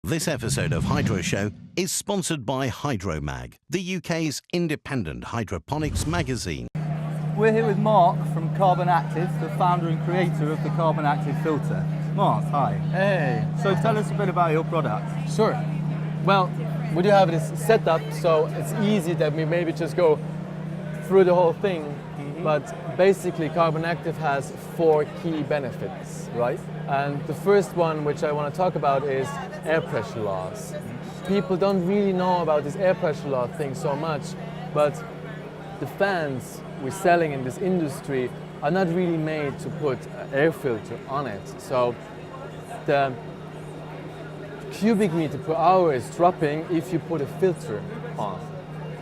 This episode of Hydroshow is sponsored by Hydromag, the UK's independent hydroponics magazine. We're here with Marc from Carbon Active, the founder and creator of the Carbon Active filter. Marc, hi. Hey. So tell us a bit about your product. Sure. Well, we do have this setup, so it's easy that we maybe just go through the whole thing. But basically, Carbon Active has 4 key benefits. Right. And the first one, which I want to talk about, is air pressure loss. People don't really know about this air pressure loss thing so much, but the fans we're selling in this industry are not really made to put an air filter on it. So the cubic meter per hour is dropping if you put a filter on.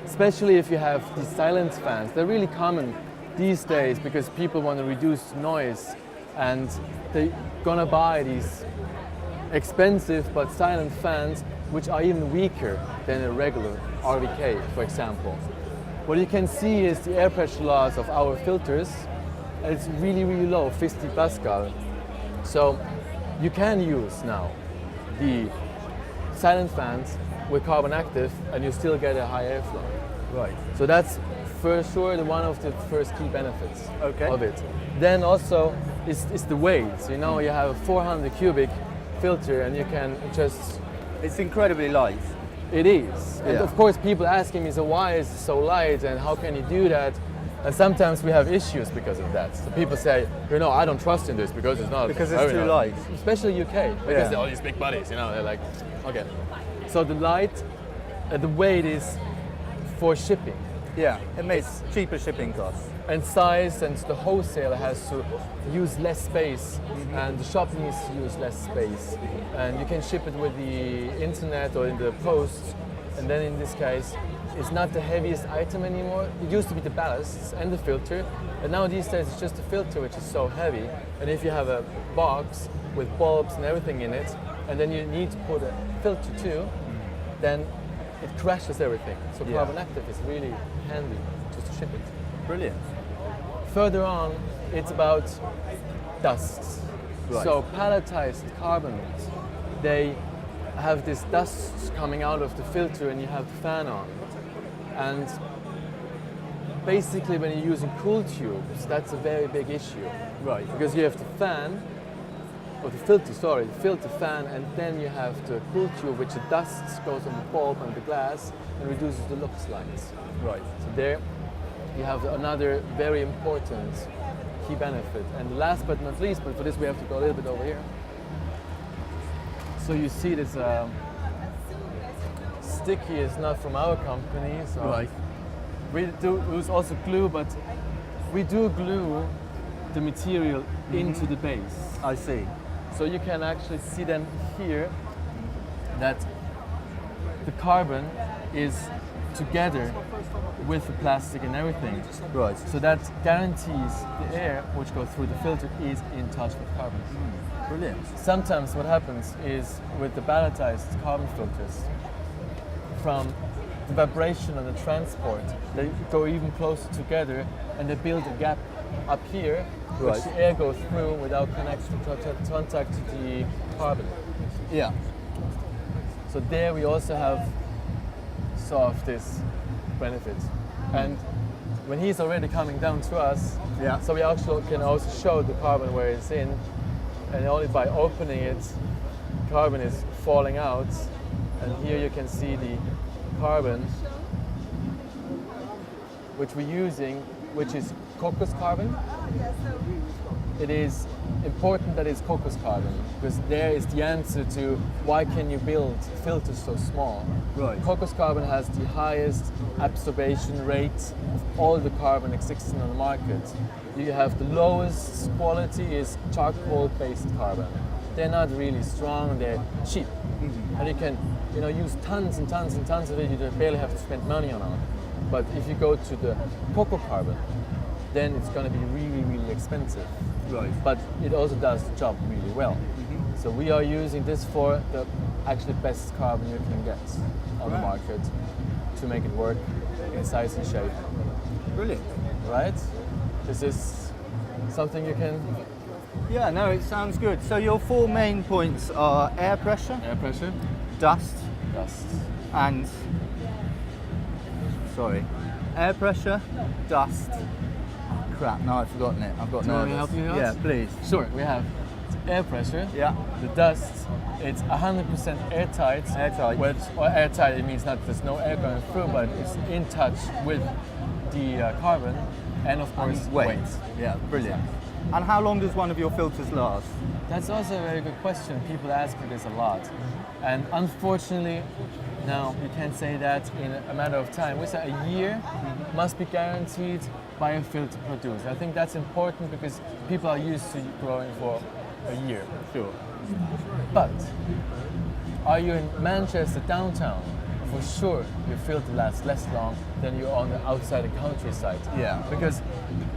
Especially if you have these silent fans. They're really common these days because people want to reduce noise, and they're gonna buy these expensive but silent fans which are even weaker than a regular RVK, for example. What you can see is the air pressure loss of our filters. It's really, really low, 50 Pascal. So you can use now the silent fans with Carbon Active and you still get a high airflow. Right. So that's for sure one of the first key benefits of it. Then also is the weight. You know, you have a 400 cubic filter and you can just... It's incredibly light. It is. And of course people asking me, so why is it so light and how can you do that? And sometimes we have issues because of that. So people say, you know, I don't trust in this because it's not... Because it's too light. Especially UK, because they're all these big bodies, you know, they're like, okay. So the light, the weight is for shipping. Yeah, it makes cheaper shipping costs. And size, and the wholesaler has to use less space, and the shop needs to use less space. And you can ship it with the internet or in the post, and then in this case, it's not the heaviest item anymore. It used to be the ballasts and the filter, and now these days it's just the filter which is so heavy. And if you have a box with bulbs and everything in it, and then you need to put a filter too, then it crashes everything. So Carbon Active is really handy just to ship it. Brilliant. Further on, it's about dusts. Right. So palletized carbonates, they have this dust coming out of the filter and you have the fan on. And basically when you're using cool tubes, that's a very big issue. Right. Because you have the fan, or the filter fan, and then you have the cool tube, which the dust goes on the bulb and the glass and reduces the lux lines. Right. So there you have another very important key benefit. And last but not least, but for this we have to go a little bit over here. So you see this sticky is not from our company, so we do use also glue, but we do glue the material into the base. I see. So you can actually see then here that the carbon is together with the plastic and everything. Right. So that guarantees the air which goes through the filter is in touch with carbon. Brilliant. Sometimes what happens is with the ballatized carbon filters, from the vibration and the transport, they go even closer together and they build a gap up here, which the air goes through without contact to the carbon. Yeah. So there we also have sort of this benefit. And when he's already coming down to us, so we actually can also show the carbon where it's in, and only by opening it, carbon is falling out. And here you can see the carbon which we're using, which is cocos carbon. It is important that it's cocos carbon because there is the answer to why can you build filters so small. Right. Cocos carbon has the highest absorption rate of all the carbon existing on the market. You have the lowest quality is charcoal-based carbon. They're not really strong, they're cheap. And you can use tons and tons and tons of it, you barely have to spend money on it. But if you go to the coco carbon, then it's going to be really, really expensive. Right. But it also does the job really well. So we are using this for the actually best carbon you can get on the market to make it work in size and shape. Brilliant. Right? This is something you can... Yeah, no, it sounds good. So your 4 main points are air pressure, dust, Dust. and sorry, air pressure, dust. Oh, crap! Now I've forgotten it. I've got Do you want me to nervous. help you out? Yeah, please. Sure, we have air pressure. Yeah. The dust, it's 100% airtight. Airtight. Or airtight, it means not there's no air going through, but it's in touch with the carbon and of course And weight. Yeah, brilliant. And how long does one of your filters last? That's also a very good question. People ask me this a lot. And unfortunately, no, you can't say that in a matter of time. We say a year must be guaranteed by a filter producer. I think that's important because people are used to growing for a year. Sure. But are you in Manchester downtown? For sure, your filter lasts less long than you're on the outside the countryside. Yeah. Because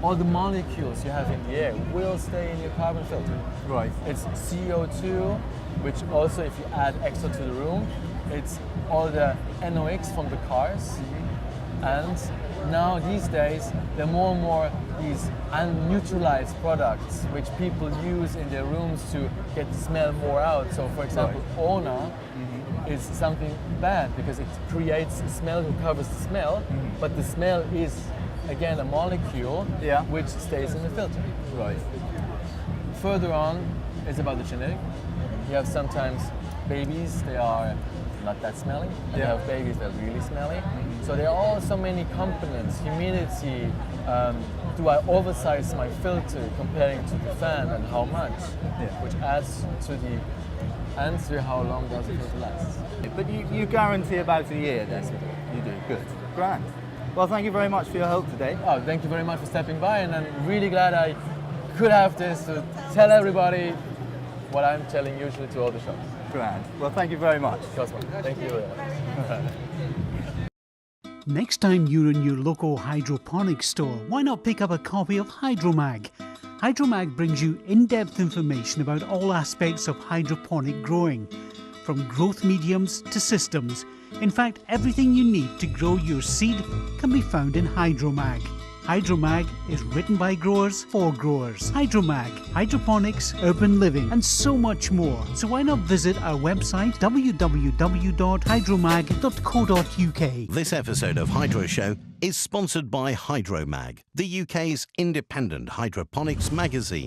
all the molecules you have in the air will stay in your carbon filter. Right. It's CO2, which also, if you add extra to the room, it's all the NOx from the cars. And now these days, there are more and more these unneutralized products which people use in their rooms to get the smell more out. So, for example, Ona is something bad because it creates a smell, it covers the smell, but the smell is again a molecule which stays in the filter. Right. Further on is about the genetic. You have sometimes babies, they are not that smelly, and you have babies that are really smelly. So there are all so many components, humidity, do I oversize my filter comparing to the fan and how much, which adds to the answer how long does the filter last. But you guarantee about a year then? You do, good. Grand. Well, thank you very much for your help today. Oh, thank you very much for stepping by, and I'm really glad I could have this to tell everybody what I'm telling usually to all the shops. Grand. Well, thank you very much. Cosmo, thank you. Next time you're in your local hydroponics store, why not pick up a copy of Hydromag? Hydromag brings you in-depth information about all aspects of hydroponic growing, from growth mediums to systems. In fact, everything you need to grow your seed can be found in Hydromag. Hydromag is written by growers for growers. Hydromag, hydroponics, urban living, and so much more. So why not visit our website www.hydromag.co.uk. This episode of Hydro Show is sponsored by Hydromag, the UK's independent hydroponics magazine.